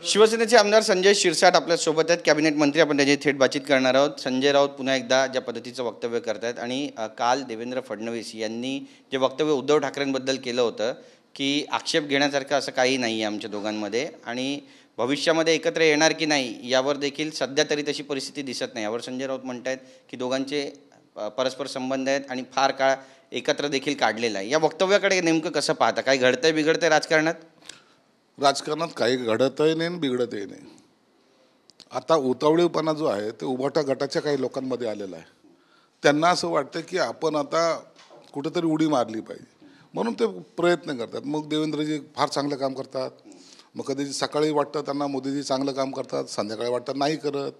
शिवसेनेचे आमदार संजय शिरसाट आपल्या सोबत आहेत, कॅबिनेट मंत्री. आपण त्याची थेट बातचीत करणार आहोत. संजय राऊत पुन्हा एकदा ज्या पद्धतीचं वक्तव्य करतात आणि काल देवेंद्र फडणवीस यांनी जे वक्तव्य उद्धव ठाकरेंबद्दल केलं होतं की आक्षेप घेण्यासारखं असं काही नाही आहे आमच्या दोघांमध्ये आणि भविष्यामध्ये एकत्र येणार की नाही यावर देखील सध्या तरी तशी परिस्थिती दिसत नाही. यावर संजय राऊत म्हणत आहेत की दोघांचे परस्पर संबंध आहेत आणि फार काळ एकत्र देखील काढलेला आहे. या वक्तव्याकडे नेमकं कसं पाहता? काही घडतंय बिघडतंय राजकारणात? राजकारणात काही घडतही नाही आणि बिघडतही नाही. आता उतावळेपणा जो आहे ते उभाटा गटाच्या काही लोकांमध्ये आलेला आहे. त्यांना असं वाटतं की आपण आता कुठेतरी उडी मारली पाहिजे म्हणून ते प्रयत्न करतात. मग देवेंद्रजी फार चांगलं काम करतात, मग कधी सकाळी वाटतं त्यांना मोदीजी चांगलं काम करतात, संध्याकाळी वाटतं नाही करत.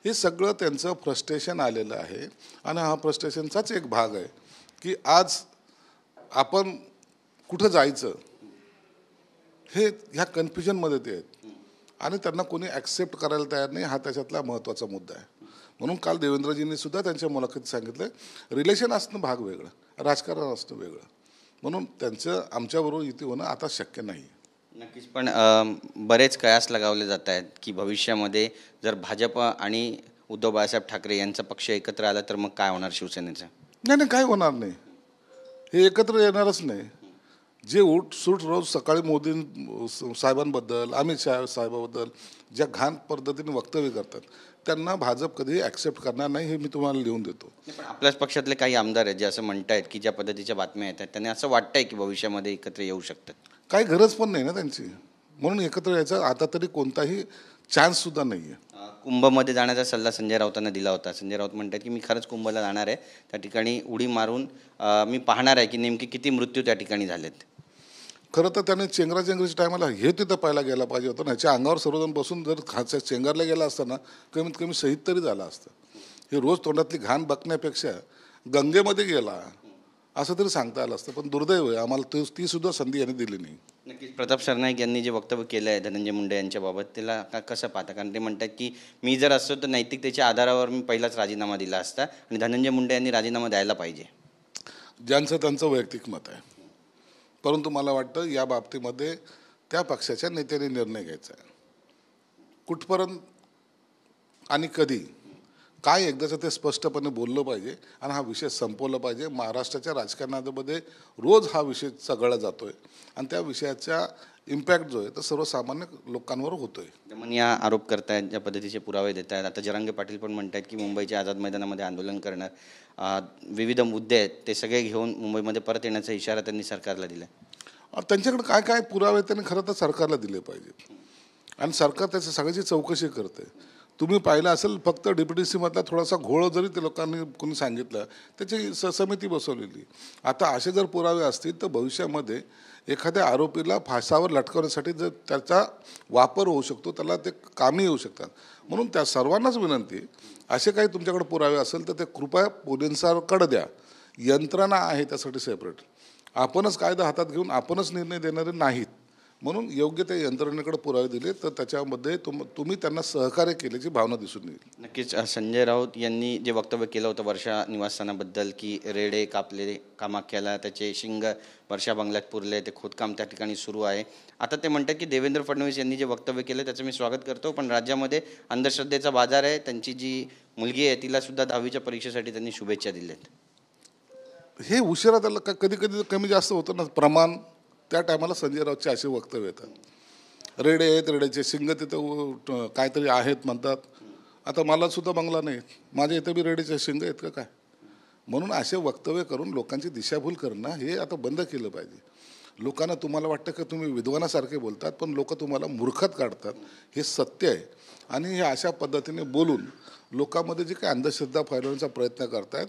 हे सगळं त्यांचं फ्रस्ट्रेशन आलेलं आहे आणि हा फ्रस्ट्रेशनचाच एक भाग आहे की आज आपण कुठं जायचं हे ह्या कन्फ्युजनमध्ये ते आहेत आणि त्यांना कोणी ॲक्सेप्ट करायला तयार नाही. हा त्याच्यातला महत्त्वाचा मुद्दा आहे. म्हणून काल देवेंद्रजींनी सुद्धा त्यांच्या मुलाखतीत सांगितलं रिलेशन असणं भाग वेगळं, राजकारण असणं वेगळं. म्हणून त्यांचं आमच्याबरोबर युती होणं आता शक्य नाही. नक्कीच. पण बरेच कयास लगावले जात आहेत की भविष्यामध्ये जर भाजप आणि उद्धव बाळासाहेब ठाकरे यांचा पक्ष एकत्र आला तर मग काय होणार शिवसेनेचं? नाही, काय होणार नाही. हे एकत्र येणारच नाही. जे सूट रोज सकाळी मोदी साहेबांबद्दल, अमित शहा साहेबांबद्दल ज्या घाण पद्धतीने वक्तव्य करतात त्यांना भाजप कधीही ॲक्सेप्ट करणार नाही. हे मी तुम्हाला लिहून देतो. पण आपल्याच पक्षातले काही आमदार आहेत जे असं म्हणतायत की ज्या पद्धतीच्या बातम्या येतात त्यांनी असं वाटतंय की भविष्यामध्ये एकत्र येऊ शकतात. काही गरज पण नाही ना त्यांची, म्हणून एकत्र यायचा आता तरी कोणताही चान्ससुद्धा नाही आहे. कुंभमध्ये जाण्याचा सल्ला संजय राऊतांना दिला होता. संजय राऊत म्हणतात की मी खरंच कुंभला जाणार आहे, त्या ठिकाणी उडी मारून मी पाहणार आहे की नेमके किती मृत्यू त्या ठिकाणी झालेत. खरं तर त्याने चेंगराचेंगरीच्या टायमाला हे तिथं पहिला गेला पाहिजे होतं. ह्याच्या अंगावर सर्वजण बसून जर चेंगरला गेला असताना कमीत कमी शहीद तरी झाला असतं. हे रोज तोंडातली घाण बघण्यापेक्षा गंगेमध्ये गेला असं तरी सांगता आलं असतं. पण दुर्दैव आहे आम्हाला ती सुद्धा संधी यांनी दिली नाही. नक्कीच. प्रताप सरनाईक यांनी जे वक्तव्य केलं आहे धनंजय मुंडे यांच्याबाबत त्याला कसं पाहता? कारण ते म्हणतात की मी जर असतो तर नैतिकतेच्या आधारावर मी पहिलाच राजीनामा दिला असता आणि धनंजय मुंडे यांनी राजीनामा द्यायला पाहिजे. ज्यांचं त्यांचं वैयक्तिक मत आहे, परंतु मला वाटतं या बाबतीमध्ये त्या पक्षाच्या नेत्याने निर्णय घ्यायचा आहे. कुठपर्यंत आणि कधी काय एकदाचं ते स्पष्टपणे बोललं पाहिजे आणि हा विषय संपवला पाहिजे. महाराष्ट्राच्या राजकारणामध्ये रोज हा विषय चघळला जातो आहे आणि त्या विषयाचा इम्पॅक्ट जो आहे तो सर्वसामान्य लोकांवर होतो आहे. दमन या आरोप करतायत, ज्या पद्धतीचे पुरावे देत आहेत. आता जरांगे पाटील पण म्हणतात की मुंबईच्या आझाद मैदानामध्ये आंदोलन करणार, विविध मुद्दे आहेत ते सगळे घेऊन मुंबईमध्ये परत येण्याचा इशारा त्यांनी सरकारला दिला. त्यांच्याकडे काय काय पुरावे त्यांनी खरं तर सरकारला दिले पाहिजेत आणि सरकार त्याची सगळ्याची चौकशी करते. तुम्ही पाहिलं असेल फक्त DPTC-मधला थोडासा घोळ जरी ते लोकांनी कोणी सांगितलं त्याची समिती बसवलेली. आता असे जर पुरावे असतील तर भविष्यामध्ये एखाद्या आरोपीला फासावर लटकवण्यासाठी जर त्याचा वापर होऊ शकतो, त्याला ते कामी येऊ शकतात. म्हणून त्या सर्वांनाच विनंती असे काही तुमच्याकडे पुरावे असेल तर ते कृपया पोलिसांकडे द्या. यंत्रणा आहे त्यासाठी सेपरेट. आपणच कायदा हातात घेऊन आपणच निर्णय देणारे नाहीत. म्हणून योग्य त्या यंत्रणेकडे पुरावे दिले तर त्याच्यामध्ये तुम्ही त्यांना सहकार्य केल्याची भावना दिसून येईल. नक्कीच. संजय राऊत यांनी जे वक्तव्य केलं होतं वर्षा निवासस्थानाबद्दल की रेडे कापले कामाख्याला, त्याचे शिंग वर्षा बंगल्यात पुरले, ते खोदकाम त्या ठिकाणी सुरू आहे. आता ते म्हणतात की देवेंद्र फडणवीस यांनी जे वक्तव्य केलं त्याचं मी स्वागत करतो, पण राज्यामध्ये अंधश्रद्धेचा बाजार आहे. त्यांची जी मुलगी आहे तिला सुद्धा 10वीच्या परीक्षेसाठी त्यांनी शुभेच्छा दिल्यात. हे उशिरा त्याला कधी कधी कमी जास्त होतं ना प्रमाण. त्या टायमाला संजय राऊतचे असे वक्तव्य येतात. रेडे आहेत, रेड्याचे शिंग तिथं काहीतरी आहेत म्हणतात. आता मला सुद्धा बंगला नाही, माझ्या इथं बी रेड्याचे शिंग आहेत का काय? म्हणून असे वक्तव्य करून लोकांची दिशाभूल करणं हे आता बंद केलं पाहिजे. लोकांना तुम्हाला वाटतं की तुम्ही विद्वानासारखे बोलतात, पण लोक तुम्हाला मूर्खत काढतात. हे सत्य आहे आणि हे अशा पद्धतीने बोलून लोकांमध्ये जी काही अंधश्रद्धा फैलवण्याचा प्रयत्न करतात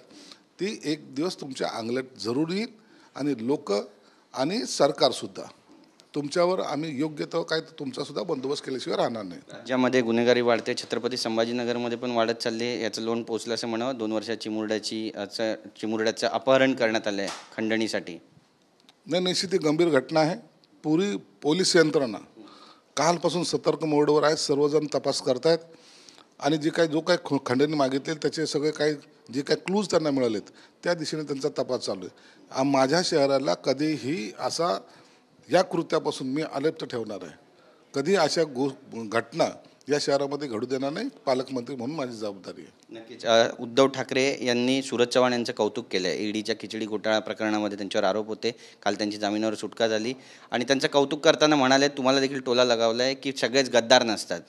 ती एक दिवस तुमच्या अंगलट जरूर येईल आणि लोक आणि सरकारसुद्धा तुमच्यावर आम्ही योग्य तो काय तुमचासुद्धा बंदोबस्त केल्याशिवाय राहणार नाही. राज्यामध्ये गुन्हेगारी वाढते, छत्रपती संभाजीनगरमध्ये पण वाढत चालली आहे. याचं लोण पोचलं असं म्हणावं. 2 वर्षाची चिमुरड्याचं अपहरण करण्यात आलं आहे खंडणीसाठी. नाही, निश्चित गंभीर घटना आहे. पुरी पोलीस यंत्रणा कालपासून सतर्क मोडवर आहेत. सर्वजण तपास करतायत आणि जो काही खंडणी मागितली त्याचे सगळे काही जे काही क्लूज त्यांना मिळालेत त्या दिशेने त्यांचा तपास चालू आहे. माझ्या शहराला कधीही असा या कृत्यापासून मी अलिप्त ठेवणार आहे. कधी अशा घटना या शहरामध्ये घडू देणार नाही. पालकमंत्री म्हणून माझी जबाबदारी आहे. नक्कीच. उद्धव ठाकरे यांनी सूरज चव्हाण यांचं कौतुक केलं आहे. ईडीच्या खिचडी घोटाळा प्रकरणामध्ये त्यांच्यावर आरोप होते. काल त्यांची जामिनावर सुटका झाली आणि त्यांचं कौतुक करताना म्हणाले, तुम्हाला देखील टोला लगावला आहे की सगळेच गद्दार नसतात.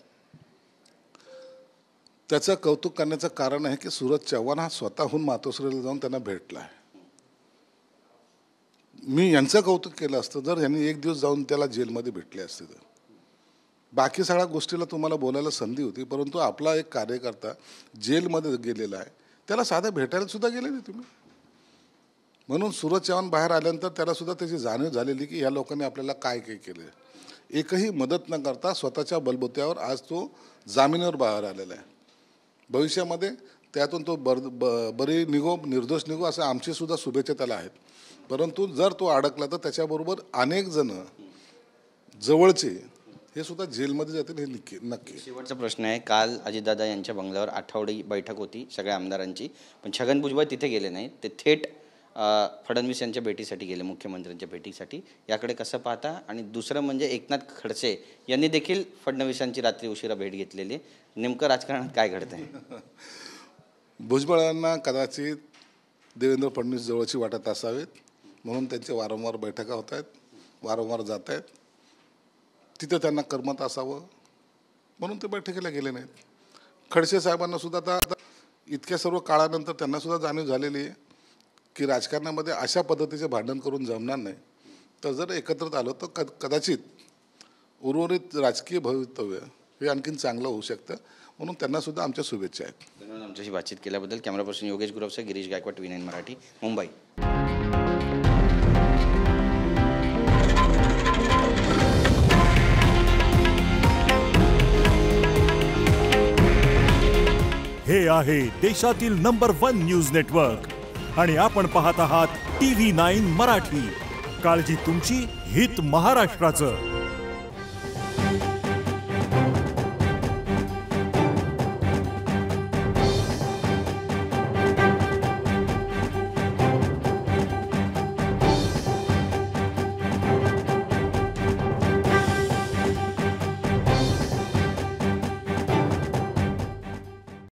त्याचं कौतुक करण्याचं कारण आहे की सूरज चव्हाण हा स्वतःहून मातोश्रीला जाऊन त्यांना भेटला आहे. मी यांचं कौतुक केलं असतं जर यांनी एक दिवस जाऊन त्याला जेलमध्ये भेटले असते तर. बाकी सगळ्या गोष्टीला तुम्हाला बोलायला संधी होती, परंतु आपला एक कार्यकर्ता जेलमध्ये गेलेला आहे, त्याला साधं भेटायला सुद्धा गेले नाही तुम्ही. म्हणून सूरज चव्हाण बाहेर आल्यानंतर त्याला सुद्धा त्याची जाणीव झालेली की या लोकांनी आपल्याला काय काय केलं. एकही मदत न करता स्वतःच्या बलबुत्यावर आज तो जामिनावर बाहेर आलेला आहे. भविष्यामध्ये त्यातून तो बरी निघो, निर्दोष निघो असं आमची सुद्धा शुभेच्छा त्याला आहेत. परंतु जर तो अडकला तर त्याच्याबरोबर अनेक जण जवळचे हे सुद्धा जेलमध्ये जातील हे नक्की. शेवटचा प्रश्न आहे, काल अजितदादा यांच्या बंगल्यावर आठवडी बैठक होती सगळ्या आमदारांची, पण छगन भुजबळ तिथे गेले नाहीत. ते थेट फडणवीस यांच्या भेटीसाठी गेले, मुख्यमंत्र्यांच्या भेटीसाठी. याकडे कसं पाहता? आणि दुसरं म्हणजे एकनाथ खडसे यांनी देखील फडणवीसांची रात्री उशिरा भेट घेतलेली. नेमकं राजकारणात काय घडत आहे? भुजबळांना कदाचित देवेंद्र फडणवीस जवळची वाटत असावेत, म्हणून त्यांच्या वारंवार बैठका होत आहेत, वारंवार जात आहेत. तिथं त्यांना करमत असावं म्हणून ते बैठकीला गेले नाहीत. खडसे साहेबांना सुद्धा आता इतक्या सर्व काळानंतर त्यांना सुद्धा जाणीव झालेली आहे की राजकारणामध्ये अशा पद्धतीचे भांडण करून जमणार नाही. तर जर एकत्रित आलो तर कदाचित उर्वरित राजकीय भवितव्य हे आणखीन चांगलं होऊ शकतं. म्हणून त्यांना सुद्धा आमच्या शुभेच्छा आहेत. धन्यवाद आमच्याशी बातचीत केल्याबद्दल. कॅमेरा पर्सन योगेश गुरवसह गिरीश गायकवाड, TV9 मराठी, मुंबई. हे आहे देशातील नंबर 1 न्यूज नेटवर्क आणि आपण पाहत आहात TV9 मराठी. काळजी तुमची, हित महाराष्ट्राचं.